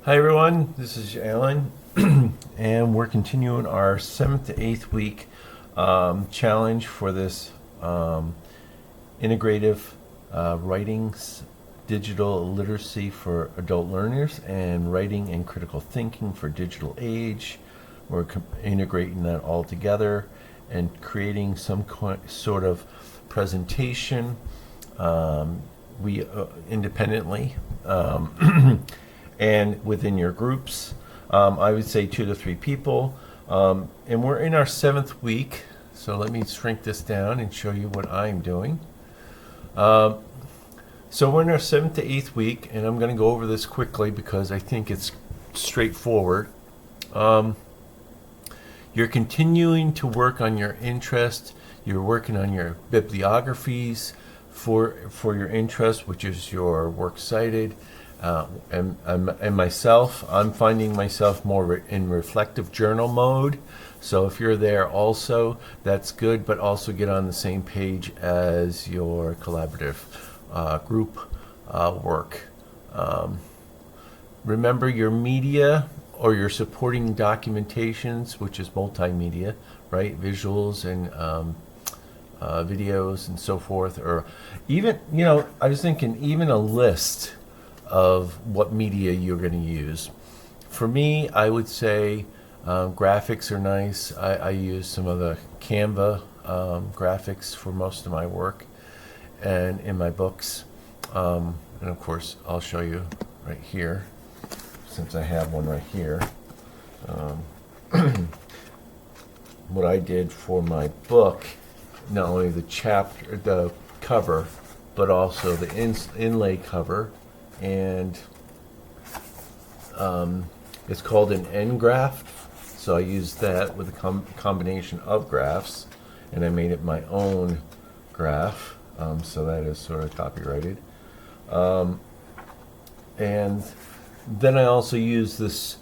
Hi everyone, this is Alan, and we're continuing our 7th to 8th week challenge for this integrative writings, digital literacy for adult learners, and writing and critical thinking for digital age. We're integrating that all together and creating some sort of presentation independently. And within your groups, I would say 2 to 3 people. And we're in our 7th week, so let me shrink this down and show you what I'm doing. So we're in our 7th to 8th week, and I'm going to go over this quickly because I think it's straightforward. You're continuing to work on your interest. You're working on your bibliographies for your interest, which is your works cited. And myself, I'm finding myself more in reflective journal mode. So if you're there also, that's good, but also get on the same page as your collaborative group work. Remember your media or your supporting documentations, which is multimedia, right? Visuals and videos and so forth. Or even, I was thinking even a list of what media you're going to use. For me, I would say graphics are nice. I use some of the Canva graphics for most of my work and in my books. And of course, I'll show you right here, since I have one right here. What I did for my book, not only the cover, but also the inlay cover. And it's called an N graph, so I used that with a combination of graphs, and I made it my own graph, so that is sort of copyrighted. And then I also use this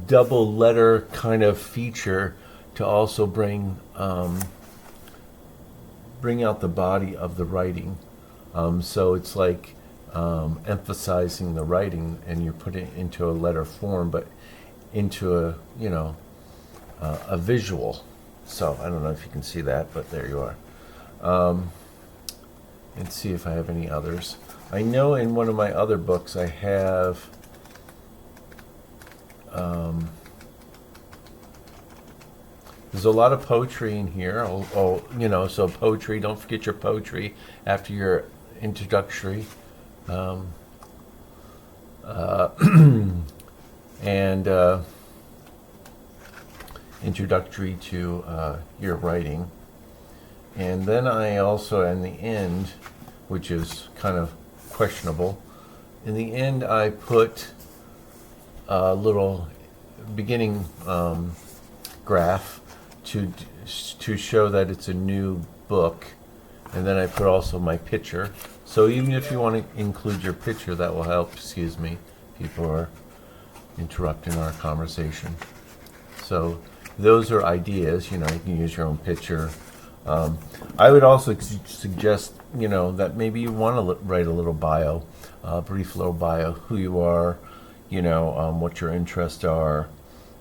double letter kind of feature to also bring out the body of the writing. So it's like emphasizing the writing, and you're putting it into a letter form, but into a visual. So I don't know if you can see that, but there you are. And see if I have any others. I know in one of my other books I have there's a lot of poetry in here. So poetry, don't forget your poetry after your introductory. And introductory to your writing. And then I also, in the end, which is kind of questionable, in the end I put a little beginning graph to show that it's a new book. And then I put also my picture. So even if you want to include your picture, that will help. Excuse me, people are interrupting our conversation. So those are ideas. You can use your own picture. I would also suggest, that maybe you want to write a little bio, a brief little bio, who you are, what your interests are,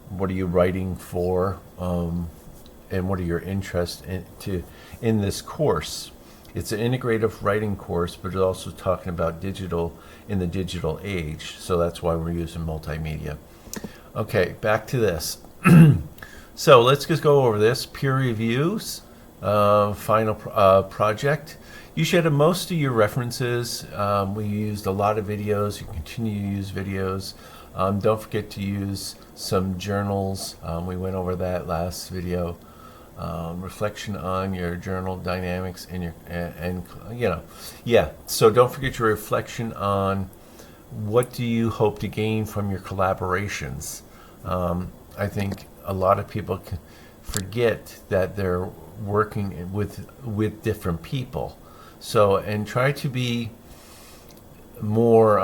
what are you writing for, and what are your interests in this course. It's an integrative writing course, but it's also talking about digital in the digital age. So that's why we're using multimedia. Okay, back to this. So let's just go over this. Peer reviews, final project. You should have most of your references. We used a lot of videos. You continue to use videos. Don't forget to use some journals. We went over that last video. Reflection on your journal dynamics and so don't forget your reflection on what do you hope to gain from your collaborations. I think a lot of people can forget that they're working with different people, and try to be more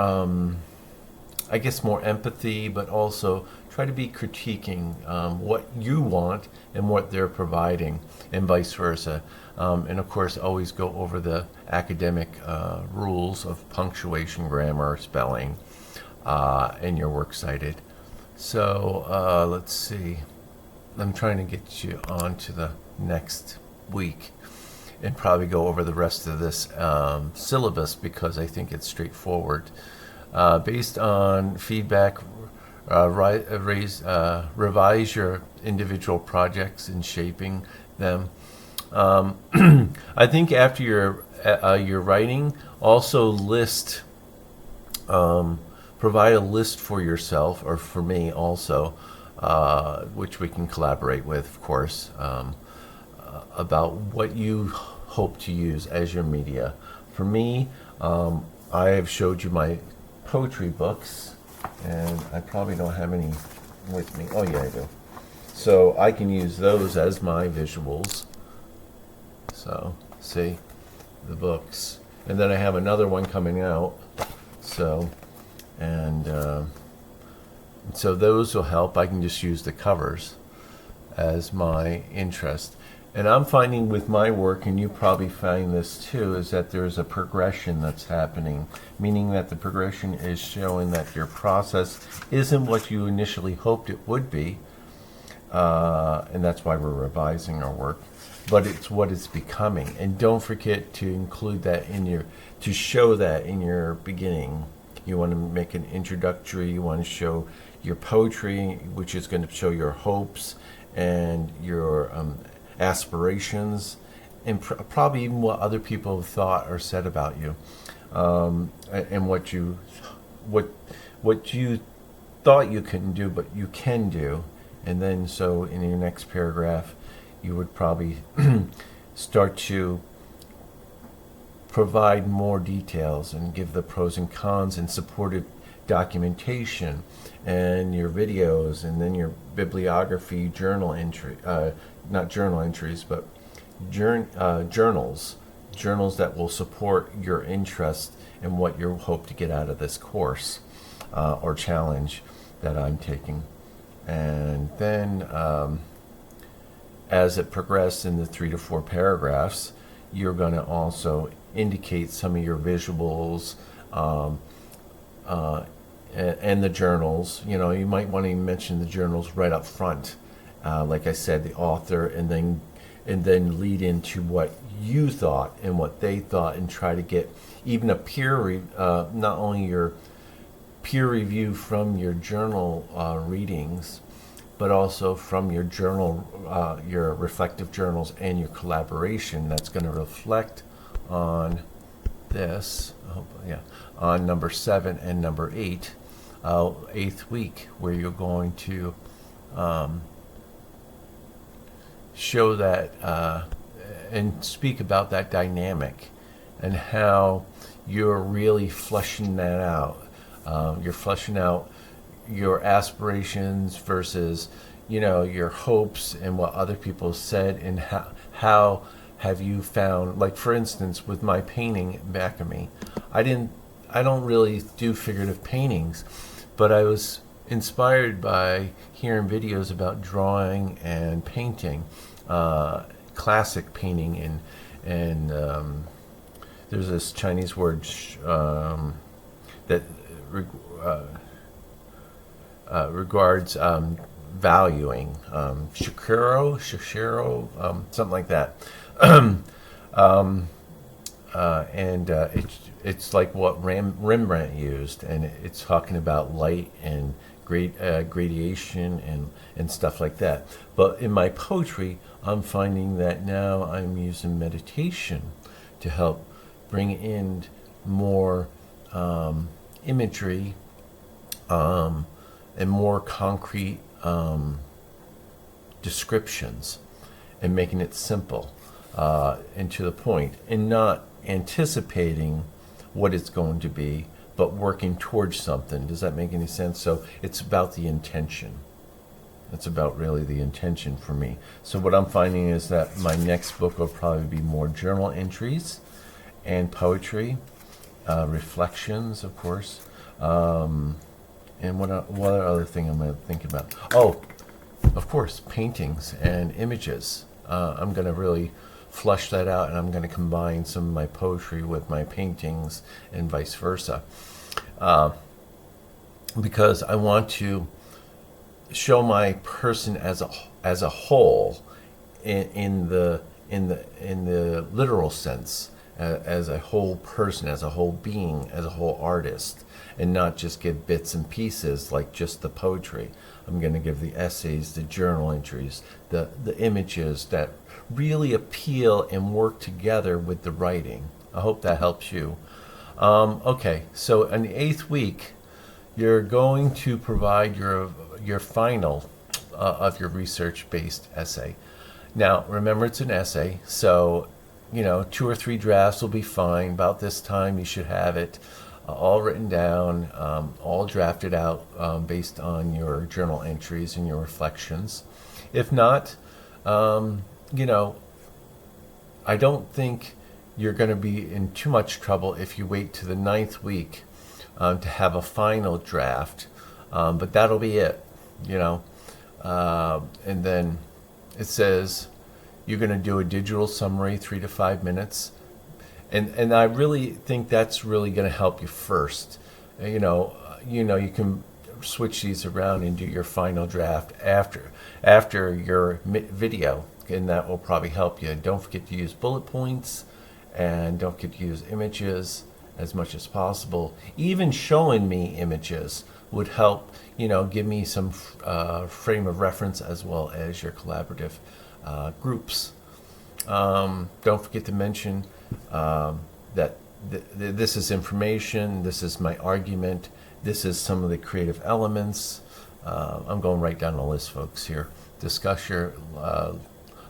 more empathy, but also try to be critiquing what you want and what they're providing, and vice versa. And of course, always go over the academic rules of punctuation, grammar, spelling. and your works cited. So let's see. I'm trying to get you on to the next week and probably go over the rest of this syllabus because I think it's straightforward. Based on feedback, revise your individual projects in shaping them. I think after your writing, also list, provide a list for yourself or for me also, which we can collaborate with, of course, about what you hope to use as your media. For me, I have showed you my poetry books, and I probably don't have any with me. Oh yeah, I do. So I can use those as my visuals. So see the books, and then I have another one coming out. So so those will help. I can just use the covers as my interest. And I'm finding with my work, and you probably find this too, is that there's a progression that's happening, meaning that the progression is showing that your process isn't what you initially hoped it would be, and that's why we're revising our work, but it's what it's becoming. And don't forget to include that to show that in your beginning. You want to make an introductory, you want to show your poetry, which is going to show your hopes and your aspirations, and probably even what other people have thought or said about you, and what you thought you couldn't do, but you can do. And then so in your next paragraph, you would probably start to provide more details and give the pros and cons and supportive documentation and your videos, and then your bibliography, journal entry, not journal entries, but journals that will support your interest and what you hope to get out of this course or challenge that I'm taking. And then as it progresses in the 3 to 4 paragraphs, you're going to also indicate some of your visuals and the journals. You know, you might want to mention the journals right up front, like I said, the author, and then lead into what you thought and what they thought, and try to get even a not only your peer review from your journal readings, but also from your journal, your reflective journals, and your collaboration that's going to reflect on this, on number 7 and number 8, 8th week, where you're going to show that and speak about that dynamic and how you're really fleshing that out. You're fleshing out your aspirations versus, your hopes and what other people said, and how have you found, like for instance, with my painting back of me, I don't really do figurative paintings, but I was inspired by hearing videos about drawing and painting, classic painting, and there's this Chinese word that regards valuing, shikiro, something like that. It's like what Rembrandt used, and it's talking about light and gradation and stuff like that. But in my poetry, I'm finding that now I'm using meditation to help bring in more imagery and more concrete descriptions, and making it simple and to the point, and not anticipating what it's going to be, but working towards something. Does that make any sense? So it's about the intention. It's about really the intention for me. So what I'm finding is that my next book will probably be more journal entries and poetry, reflections, of course. And what other thing am I thinking about? Oh, of course, paintings and images. I'm going to really flush that out, and I'm going to combine some of my poetry with my paintings and vice versa. because I want to show my person as a whole in the literal sense, as a whole person, as a whole being, as a whole artist, and not just give bits and pieces like just the poetry. I'm going to give the essays, the journal entries, the images that really appeal and work together with the writing. I hope that helps you. Okay, so in the 8th week, you're going to provide your final of your research-based essay. Now, remember, it's an essay, so 2 or 3 drafts will be fine. About this time, you should have it all written down, all drafted out based on your journal entries and your reflections. If not, I don't think you're going to be in too much trouble if you wait to the 9th week to have a final draft, but that'll be it, and then it says you're going to do a digital summary, 3 to 5 minutes, and I really think that's really going to help you first. You can switch these around and do your final draft after your video, and that will probably help you. Don't forget to use bullet points, and don't forget to use images as much as possible. Even showing me images would help, give me some frame of reference, as well as your collaborative groups. Don't forget to mention that this is information, this is my argument, this is some of the creative elements. I'm going right down the list, folks, here. Discuss your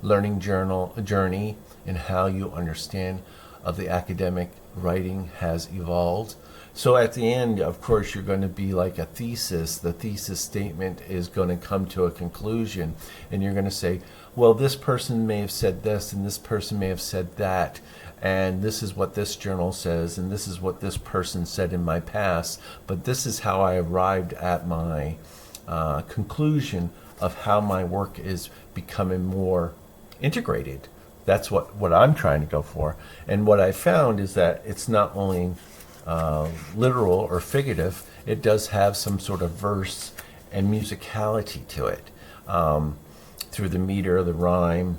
learning journey and how you understand of the academic writing has evolved. So at the end, of course, you're going to be like a thesis. The thesis statement is going to come to a conclusion, and you're going to say, well, this person may have said this, and this person may have said that, and this is what this journal says, and this is what this person said in my past, but this is how I arrived at my conclusion of how my work is becoming more integrated. That's what I'm trying to go for. And what I found is that it's not only literal or figurative, it does have some sort of verse and musicality to it, through the meter, the rhyme,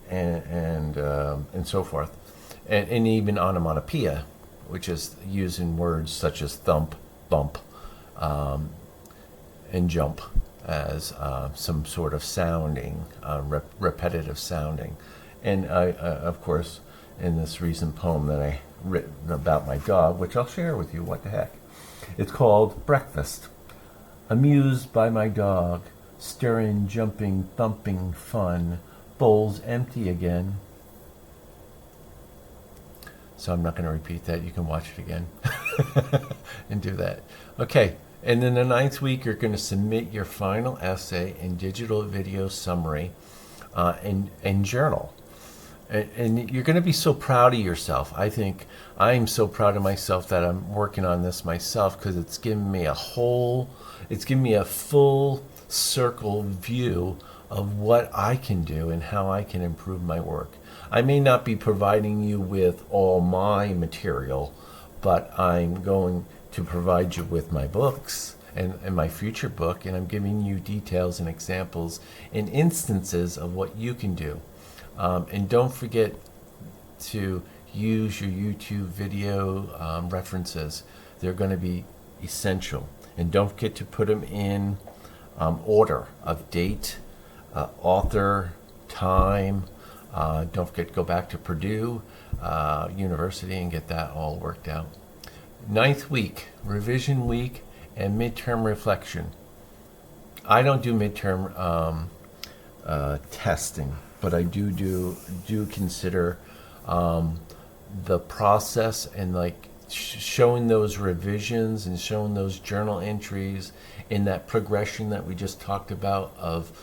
and so forth, and even onomatopoeia, which is using words such as thump, bump, and jump as some sort of sounding, repetitive sounding. And of course, in this recent poem that I written about my dog, which I'll share with you, what the heck. It's called Breakfast. Amused by my dog, stirring, jumping, thumping fun, bowls empty again. So I'm not going to repeat that. You can watch it again and do that. Okay. And in the 9th week, you're going to submit your final essay and digital video summary and journal. And you're going to be so proud of yourself. I think I'm so proud of myself that I'm working on this myself, because it's given me a full circle view of what I can do and how I can improve my work. I may not be providing you with all my material, but I'm going to provide you with my books and my future book, and I'm giving you details and examples and instances of what you can do. And don't forget to use your YouTube video references. They're going to be essential. And don't forget to put them in order of date, author, time. Don't forget to go back to Purdue University and get that all worked out. 9th week, revision week, and midterm reflection. I don't do midterm testing, but I do consider the process and like showing those revisions and showing those journal entries in that progression that we just talked about of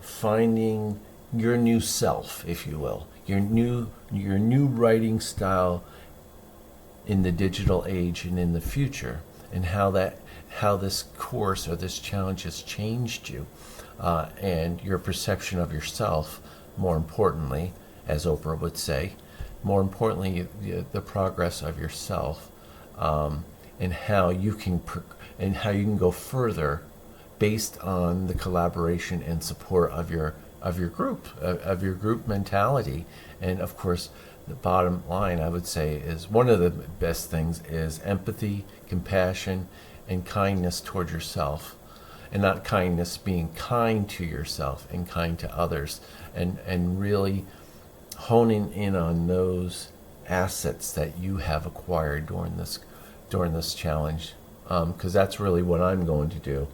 finding your new self, if you will, your new writing style in the digital age and in the future, and how this course or this challenge has changed you, and your perception of yourself. More importantly, as Oprah would say, more importantly, the progress of yourself and how you can go further based on the collaboration and support of your group mentality. And of course, the bottom line, I would say, is one of the best things is empathy, compassion, and kindness toward yourself. And not kindness, being kind to yourself and kind to others, and really honing in on those assets that you have acquired during this challenge, because that's really what I'm going to do.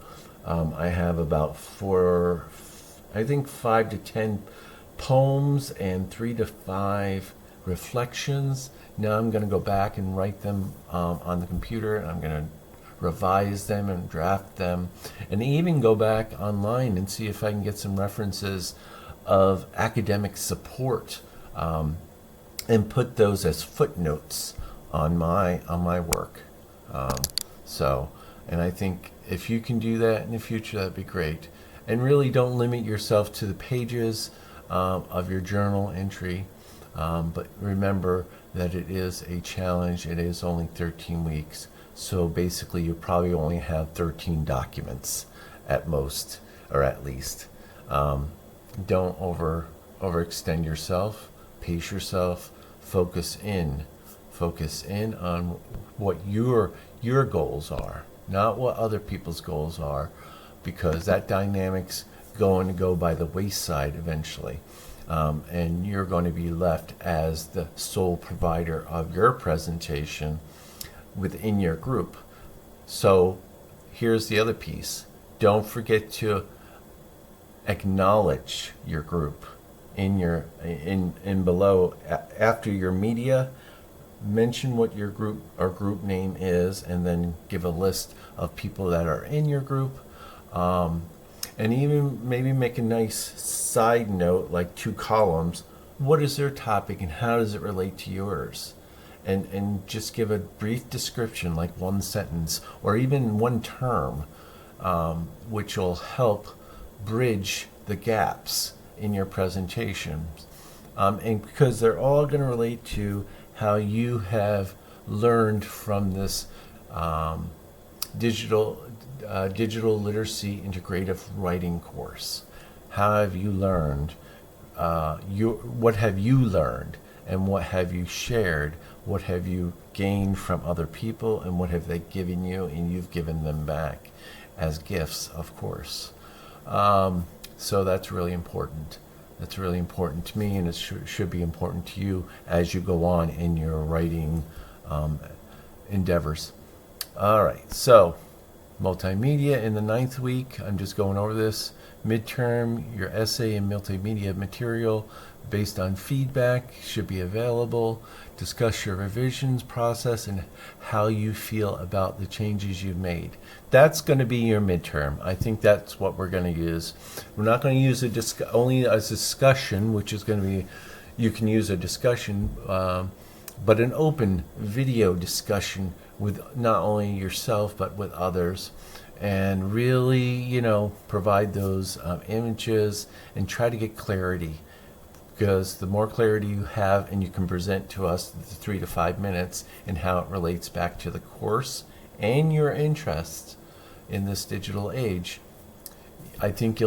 I have about 5 to 10 poems and 3 to 5 reflections. Now I'm going to go back and write them on the computer, and I'm going to revise them and draft them, and even go back online and see if I can get some references of academic support, and put those as footnotes on my work. And I think if you can do that in the future, that'd be great. And really don't limit yourself to the pages of your journal entry, but remember that it is a challenge. It is only 13 weeks. So basically, you probably only have 13 documents at most, or at least. Don't overextend yourself. Pace yourself. Focus in on what your goals are, not what other people's goals are, because that dynamic's going to go by the wayside eventually, and you're going to be left as the sole provider of your presentation within your group. So here's the other piece. Don't forget to acknowledge your group in below. After your media, mention what your group name is, and then give a list of people that are in your group, and even maybe make a nice side note, like 2 columns. What is their topic and how does it relate to yours? And just give a brief description, like 1 sentence or even 1 term, which will help bridge the gaps in your presentations. And because they're all going to relate to how you have learned from this digital literacy integrative writing course. How have you learned? What have you learned? And what have you shared? What have you gained from other people? And what have they given you? And you've given them back as gifts, of course. So that's really important. That's really important to me, and it should be important to you as you go on in your writing endeavors. All right, so multimedia in the 9th week. I'm just going over this. Midterm, your essay and multimedia material based on feedback should be available. Discuss your revisions process and how you feel about the changes you've made. That's going to be your midterm. I think that's what we're going to use. We're not going to use only a discussion, which is going to be, you can use a discussion, but an open video discussion with not only yourself but with others, and really, provide those images and try to get clarity. Because the more clarity you have and you can present to us the 3 to 5 minutes and how it relates back to the course and your interests in this digital age, I forget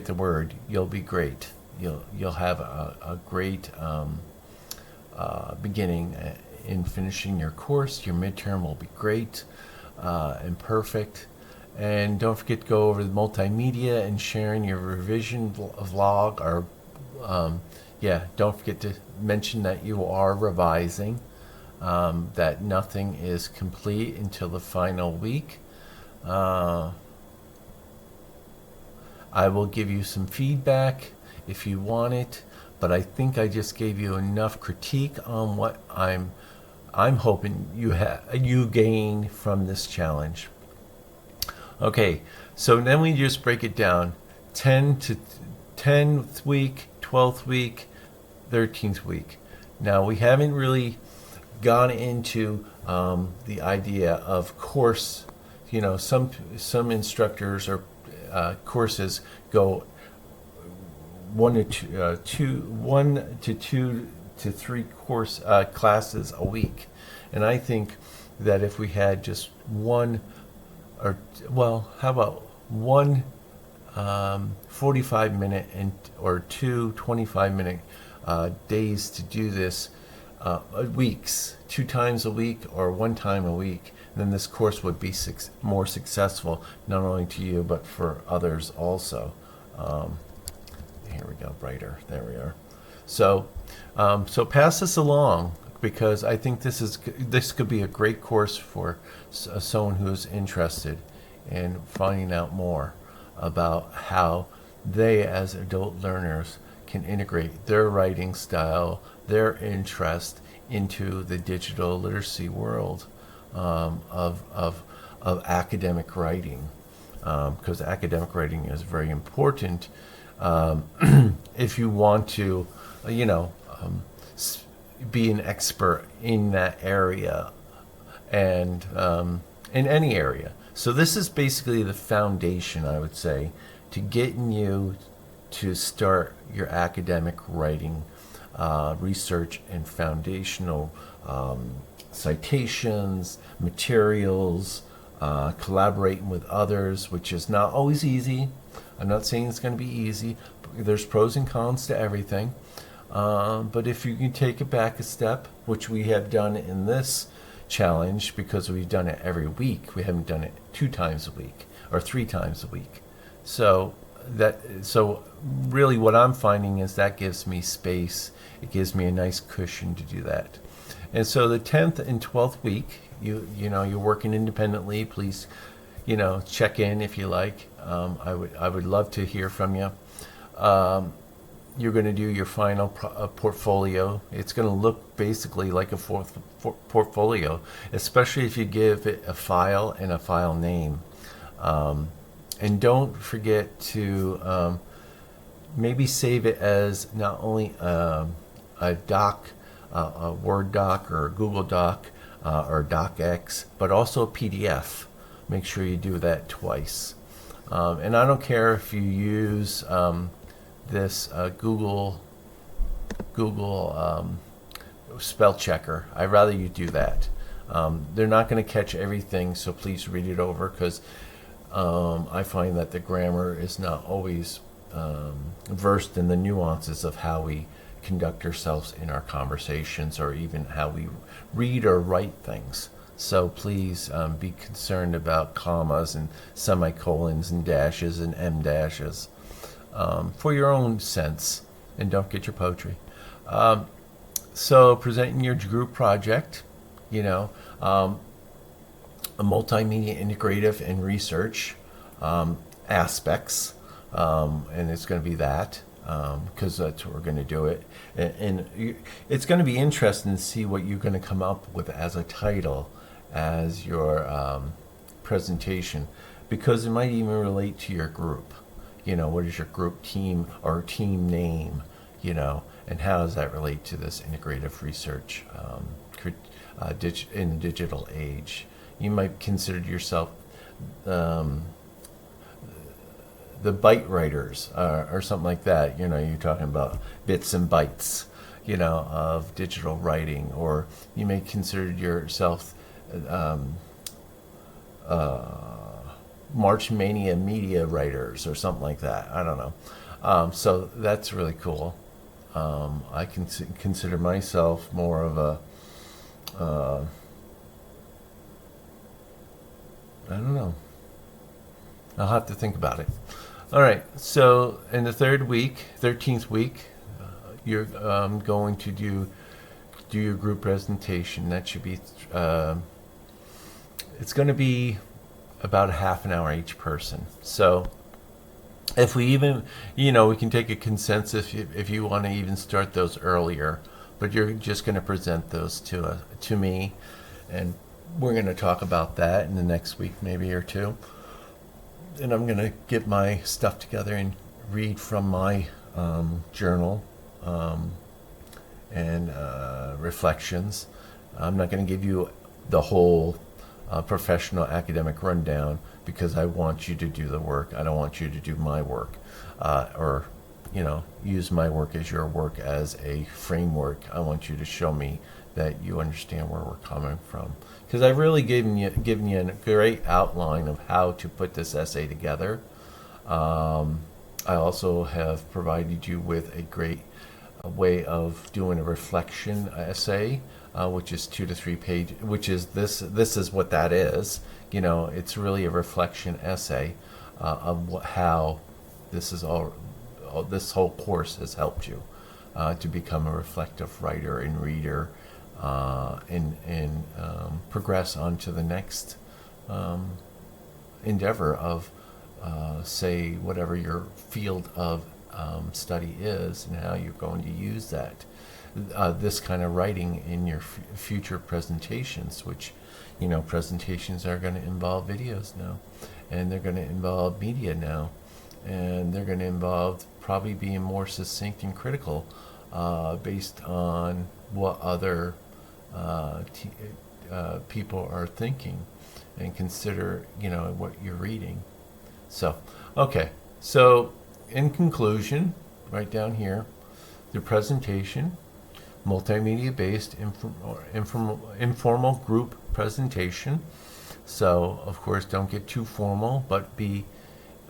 the word, you'll be great. You'll have a great beginning in finishing your course. Your midterm will be great and perfect. And don't forget to go over the multimedia and sharing your revision vlog, or don't forget to mention that you are revising, that nothing is complete until the final week. I will give you some feedback if you want it, but I think I just gave you enough critique on what I'm hoping you gain from this challenge. Okay, so then we just break it down. 10th week, 12th week, 13th week. Now, we haven't really gone into the idea of course. Some instructors or courses go 1 to 2 to 3 classes a week. And I think that if we had just one, or well, how about one 45-minute or two 25-minute days to do this, weeks, 2 times a week or 1 time a week, then this course would be more successful, not only to you but for others also. Here we go, brighter. There we are. So pass this along, because I think this could be a great course for someone who is interested in finding out more about how they, as adult learners, can integrate their writing style, their interest into the digital literacy world of academic writing, because academic writing is very important if you want to, be an expert in that area and in any area. So this is basically the foundation, I would say, to getting you to start your academic writing, research and foundational citations, materials, collaborating with others, which is not always easy. I'm not saying it's going to be easy. There's pros and cons to everything. But if you can take it back a step, which we have done in this challenge, because we've done it every week, we haven't done it 2 times a week or 3 times a week. So really what I'm finding is that gives me space. It gives me a nice cushion to do that. And so the 10th and 12th week, you're working independently. Please, check in if you like. I would love to hear from you. You're going to do your final portfolio. It's going to look basically like a portfolio, especially if you give it a file and a file name. And don't forget to maybe save it as not only a doc, a Word doc or a Google Doc or DocX, but also a PDF. Make sure you do that twice. And I don't care if you use this Google spell checker. I'd rather you do that. They're not going to catch everything, so please read it over, because I find that the grammar is not always versed in the nuances of how we conduct ourselves in our conversations, or even how we read or write things. So please be concerned about commas and semicolons and dashes and em dashes for your own sense, and don't get your poetry. So presenting your group project, a multimedia integrative and research aspects, and it's going to be that, because that's what we're going to do it. And it's going to be interesting to see what you're going to come up with as a title, as your presentation, because it might even relate to your group. What is your group team or team name, and how does that relate to this integrative research in the digital age? You might consider yourself the byte writers or something like that. You're talking about bits and bytes, of digital writing. Or you may consider yourself March Mania media writers or something like that. I don't know. So that's really cool. I can consider myself more of a I don't know. I'll have to think about it. All right. So in the 13th week, you're going to do your group presentation. That should be. It's going to be about a half an hour each person. So if we even, we can take a consensus if you want to even start those earlier. But you're just going to present those to me, and we're going to talk about that in the next week, maybe or two. And I'm going to get my stuff together and read from my journal and reflections. I'm not going to give you the whole professional academic rundown, because I want you to do the work. I don't want you to do my work or use my work as your work as a framework. I want you to show me that you understand where we're coming from, because I've really given you a great outline of how to put this essay together. I also have provided you with a great way of doing a reflection essay, which is 2 to 3 page, which is this is what that is. It's really a reflection essay of how this whole course has helped you to become a reflective writer and reader, and progress on to the next endeavor of, say, whatever your field of study is, and how you're going to use that. This kind of writing in your future presentations, which, presentations are going to involve videos now, and they're going to involve media now, and they're going to involve probably being more succinct and critical, based on what other people are thinking, and consider, what you're reading. So, okay. So, in conclusion, right down here, the presentation, multimedia-based informal group presentation. So, of course, don't get too formal, but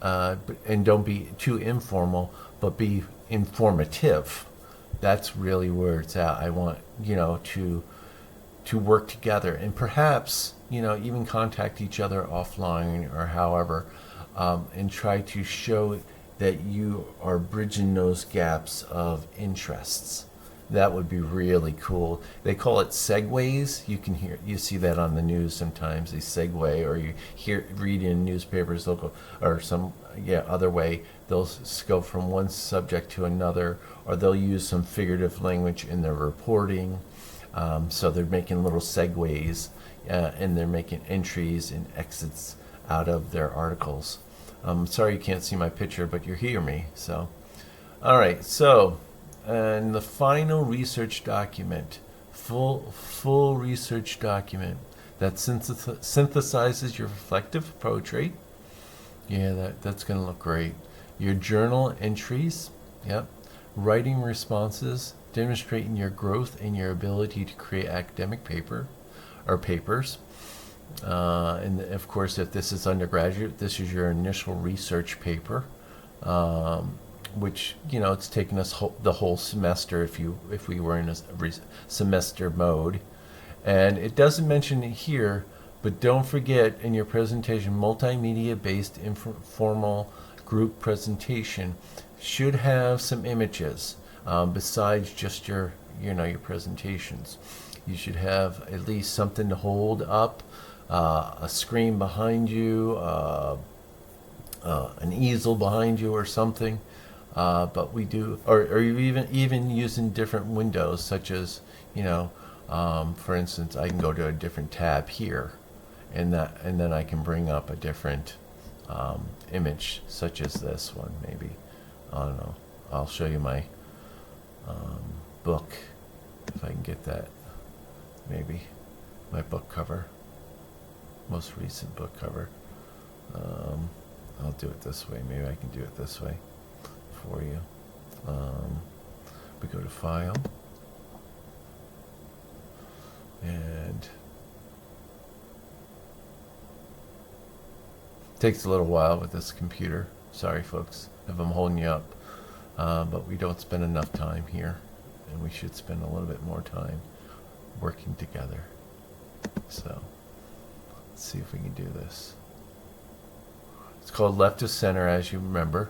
and don't be too informal, but be informative. That's really where it's at. I want, to work together, and perhaps, even contact each other offline or however, and try to show that you are bridging those gaps of interests. That would be really cool. They call it segues. You see that on the news sometimes. They segue, or you read in newspapers, they'll go, or some other way. They'll go from one subject to another, or they'll use some figurative language in their reporting. So they're making little segues, and they're making entries and exits out of their articles. Sorry you can't see my picture, but you hear me. So, all right. So, and the final research document, full research document that synthesizes your reflective poetry. Yeah, that's going to look great. Your journal entries. Yep. Writing responses, demonstrating your growth and your ability to create academic papers. And of course, if this is undergraduate, this is your initial research paper, which, it's taken us the whole semester if we were in a semester mode. And it doesn't mention it here, but don't forget in your presentation, multimedia-based informal group presentation should have some images, besides just your presentations. You should have at least something to hold up, a screen behind you, an easel behind you or something. But we do, or even using different windows, such as, for instance, I can go to a different tab here, and then I can bring up a different image, such as this one, maybe. I don't know. I'll show you my book, if I can get that. Maybe my book cover, most recent book cover. I'll do it this way. Maybe I can do it this way for you. We go to File, and it takes a little while with this computer. Sorry, folks, if I'm holding you up, but we don't spend enough time here, and we should spend a little bit more time working together. So let's see if we can do this. It's called Left of Center, as you remember.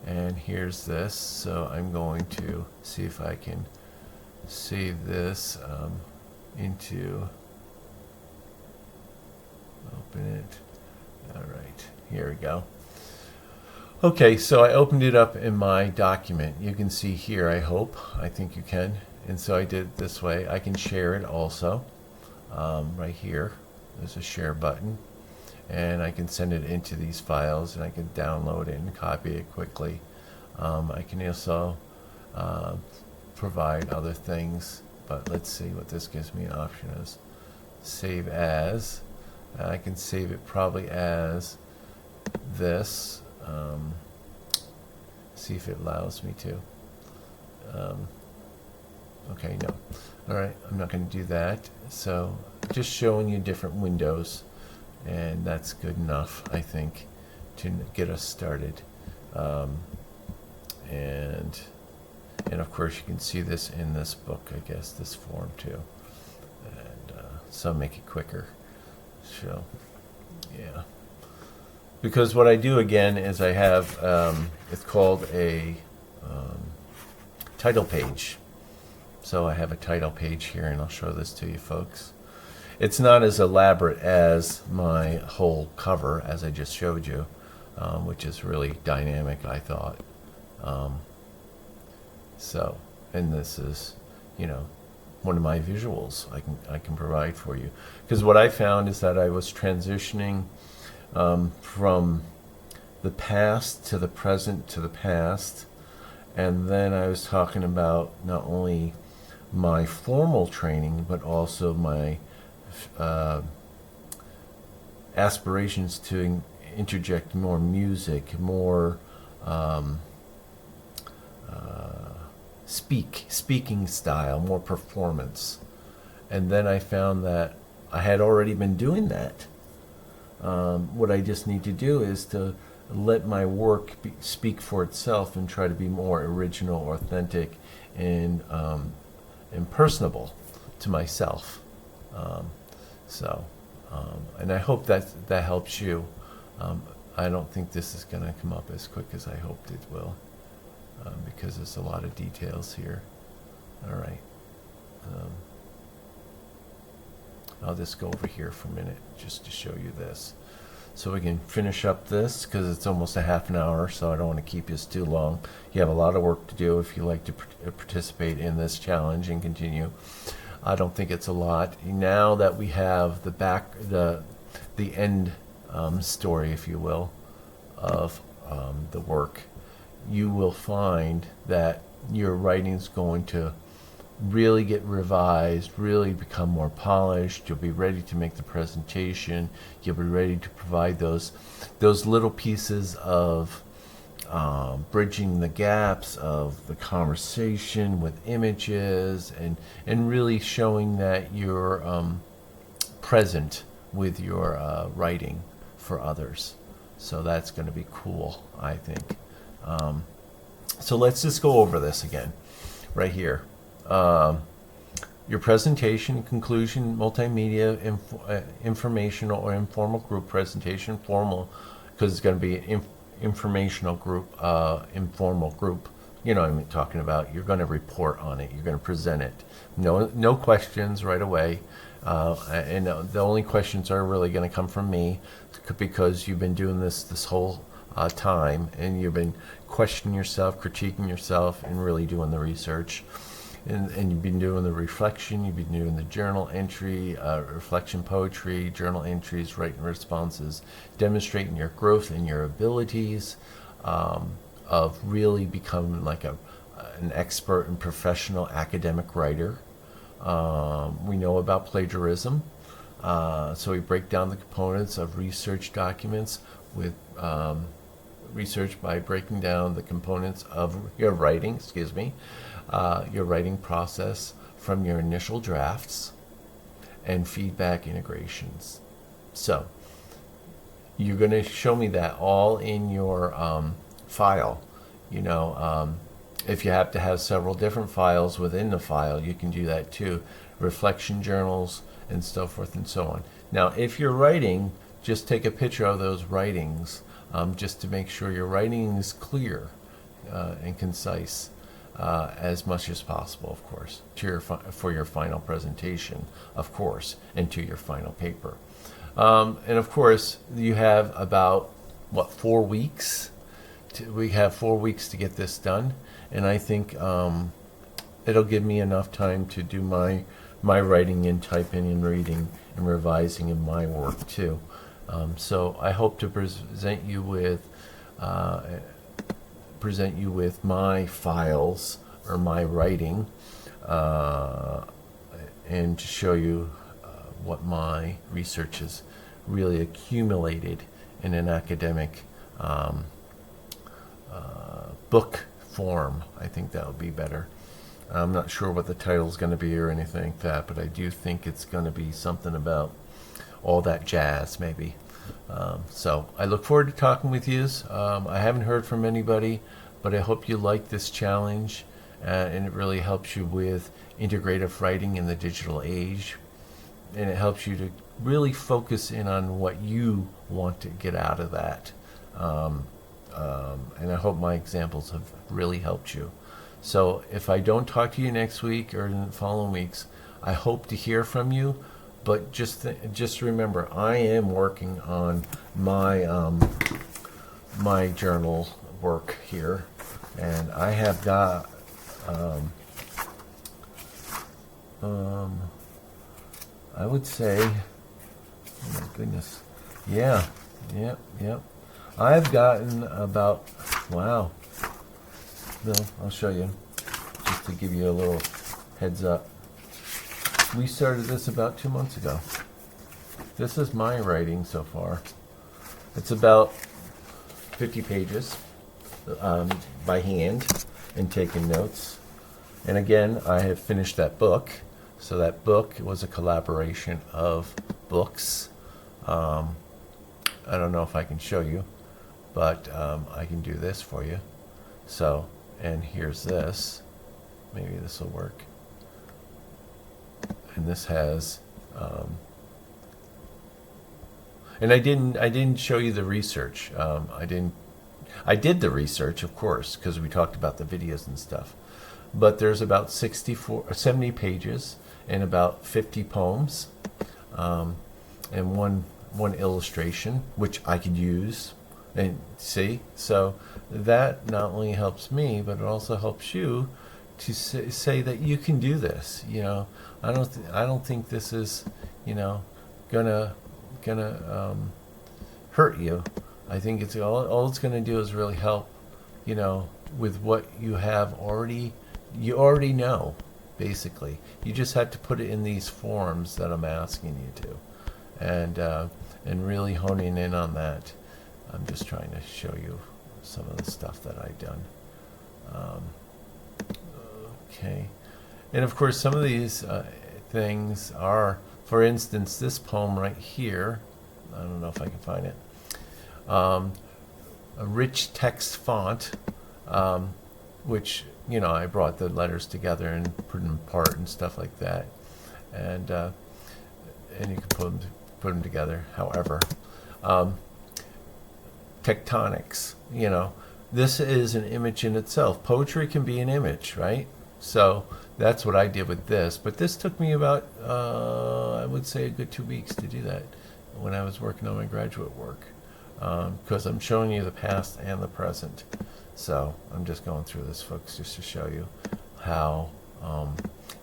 And here's this. So I'm going to see if I can save this into, open it. All right, here we go. Okay, so I opened it up in my document. You can see here, I think you can. And so I did it this way. I can share it also. Right here, there's a share button. And I can send it into these files, and I can download it and copy it quickly. I can also provide other things, but let's see what this gives me an option is. Save as. I can save it probably as this. see if it allows me to. Okay, no. All right, I'm not going to do that. So just showing you different windows, and that's good enough, I think, to get us started. And of course you can see this in this book, I guess, this form too. And so make it quicker. So, yeah. Because what I do again is I have, it's called a title page. So I have a title page here, and I'll show this to you folks. It's not as elaborate as my whole cover, as I just showed you, which is really dynamic, I thought. So, and this is, you know, one of my visuals I can provide for you. Because what I found is that I was transitioning from the past to the present to the past, and then I was talking about not only my formal training but also my aspirations to interject more music, more speaking style, more performance. And then I found that I had already been doing that. What I just need to do is to let my work speak for itself and try to be more original, authentic, and personable to myself. And I hope that helps you. I don't think this is going to come up as quick as I hoped it will, because there's a lot of details here. All right. I'll just go over here for a minute just to show you this. So we can finish up this because it's almost a half an hour, so I don't want to keep this too long. You have a lot of work to do if you like to participate in this challenge and continue. I don't think it's a lot. Now that we have the end story, if you will, of the work, you will find that your writing's going to really get revised, really become more polished. You'll be ready to make the presentation. You'll be ready to provide those little pieces of bridging the gaps of the conversation with images, and really showing that you're present with your writing for others. So that's going to be cool, I think. So let's just go over this again right here. Your presentation, conclusion, multimedia, informational or informal group presentation, formal, because it's going to be an informational group, informal group. You know what I'm talking about. You're going to report on it. You're going to present it. No questions right away. And the only questions are really going to come from me, because you've been doing this whole time, and you've been questioning yourself, critiquing yourself, and really doing the research. And you've been doing the reflection, you've been doing the journal entry, reflection poetry, journal entries, writing responses, demonstrating your growth and your abilities of really becoming like an expert and professional academic writer. We know about plagiarism, so we break down the components of research documents with research by breaking down the components of your writing, your writing process from your initial drafts and feedback integrations. So you're going to show me that all in your file. If you have to have several different files within the file, you can do that too. Reflection journals and so forth and so on. Now, if you're writing, just take a picture of those writings, just to make sure your writing is clear and concise. As much as possible, of course, for your final presentation, of course, and to your final paper. And of course, you have about, 4 weeks? We have 4 weeks to get this done, and I think it'll give me enough time to do my writing and typing and reading and revising in my work too. So I hope to present you with my files or my writing, and to show you what my research has really accumulated in an academic book form. I think that would be better. I'm not sure what the title's going to be or anything like that, but I do think it's going to be something about all that jazz, maybe. So I look forward to talking with you. I haven't heard from anybody, but I hope you like this challenge, and it really helps you with integrative writing in the digital age, and it helps you to really focus in on what you want to get out of that. And I hope my examples have really helped you. So if I don't talk to you next week or in the following weeks, I hope to hear from you. But just remember, I am working on my my journal work here, and I have got I would say, oh my goodness, yeah, yep. I've gotten about, wow. No, I'll show you, just to give you a little heads up. We started this about 2 months ago. This is my writing so far. It's about 50 pages by hand and taking notes. And again, I have finished that book. So that book was a collaboration of books. I don't know if I can show you, but I can do this for you. So, and here's this. Maybe this will work. And this has, and I didn't show you the research. I did the research, of course, because we talked about the videos and stuff. But there's about 70 pages and about 50 poems, and one illustration, which I could use and see. So that not only helps me, but it also helps you to say that you can do this. You know, I don't think this is, you know, gonna hurt you. I think it's all it's gonna do is really help, you know, with what you have already. You already know, basically. You just had to put it in these forms that I'm asking you to, and really honing in on that. I'm just trying to show you some of the stuff that I've done. Okay, and of course some of these things are, for instance, this poem right here. I don't know if I can find it. A rich text font, which, you know, I brought the letters together and put them apart and stuff like that, and you can put them together. However, tectonics, you know, this is an image in itself. Poetry can be an image, right? So that's what I did with this. But this took me about, I would say, a good 2 weeks to do that when I was working on my graduate work, because I'm showing you the past and the present. So I'm just going through this, folks, just to show you how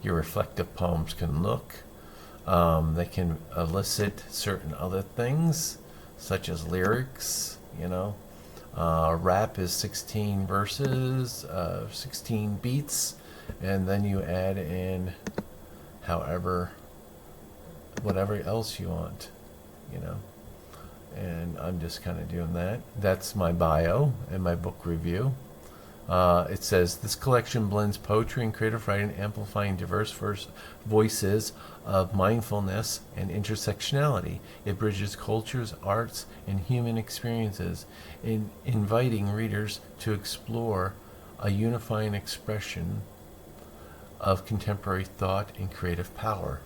your reflective poems can look. They can elicit certain other things, such as lyrics, you know. Rap is 16 verses, 16 beats, and then you add in whatever else you want, you know. And I'm just kind of doing that. That's my bio and my book review. It says, this collection blends poetry and creative writing, amplifying diverse voices of mindfulness and intersectionality. It bridges cultures, arts, and human experiences, inviting readers to explore a unifying expression of contemporary thought and creative power.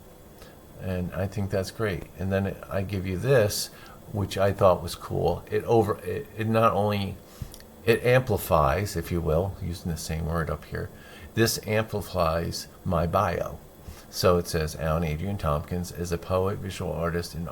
And I think that's great. And then I give you this, which I thought was cool. It not only, it amplifies, if you will, using the same word up here, this amplifies my bio. So it says, Alan Adrian Tompkins is a poet, visual artist, and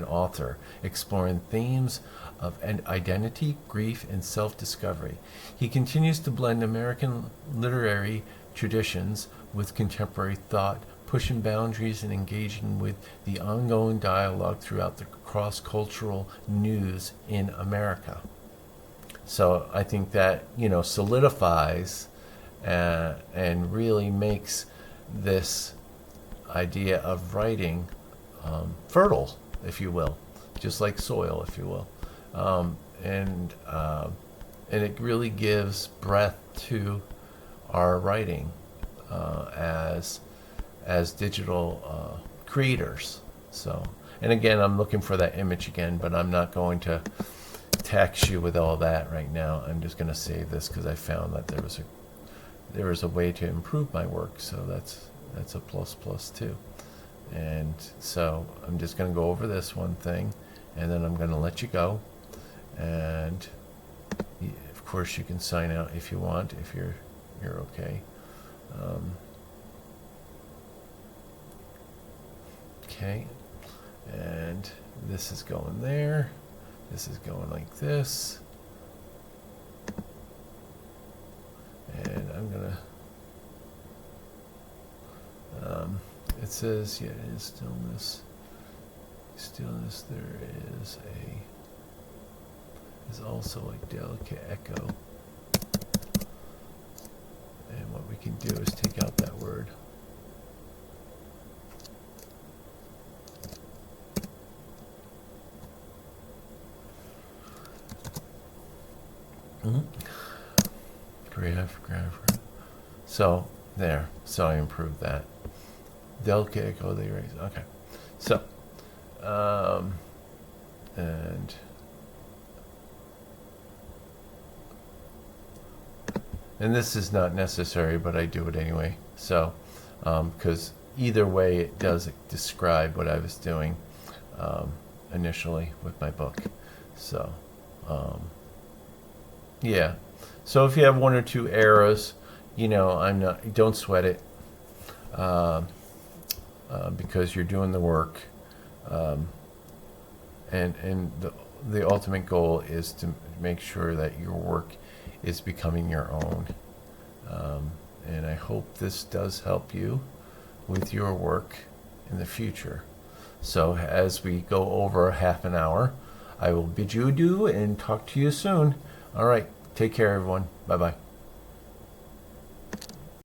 author, exploring themes of identity, grief, and self-discovery. He continues to blend American literary traditions with contemporary thought, pushing boundaries and engaging with the ongoing dialogue throughout the cross-cultural news in America. So I think that, you know, solidifies and really makes this idea of writing fertile, if you will, just like soil, if you will. And and it really gives breadth to our writing as digital creators. So, and again, I'm looking for that image again, but I'm not going to tax you with all that right now. I'm just going to save this because I found that there was a way to improve my work. So that's a plus too. And so I'm just going to go over this one thing, and then I'm going to let you go. And of course, you can sign out if you want, if you're okay. Okay, and this is going there. This is going like this. And I'm gonna. It says, yeah, it is stillness. Stillness. There is also a delicate echo. And what we can do is take out that word. Graph. So there. So I improved that. Delicate echo, they raise. Okay. So, and this is not necessary, but I do it anyway. So, because either way, it does describe what I was doing initially with my book. So, yeah. So if you have one or two errors, don't sweat it. Because you're doing the work, and the ultimate goal is to make sure that your work is becoming your own. And I hope this does help you with your work in the future. So as we go over half an hour, I will bid you adieu and talk to you soon. All right, take care, everyone. Bye-bye.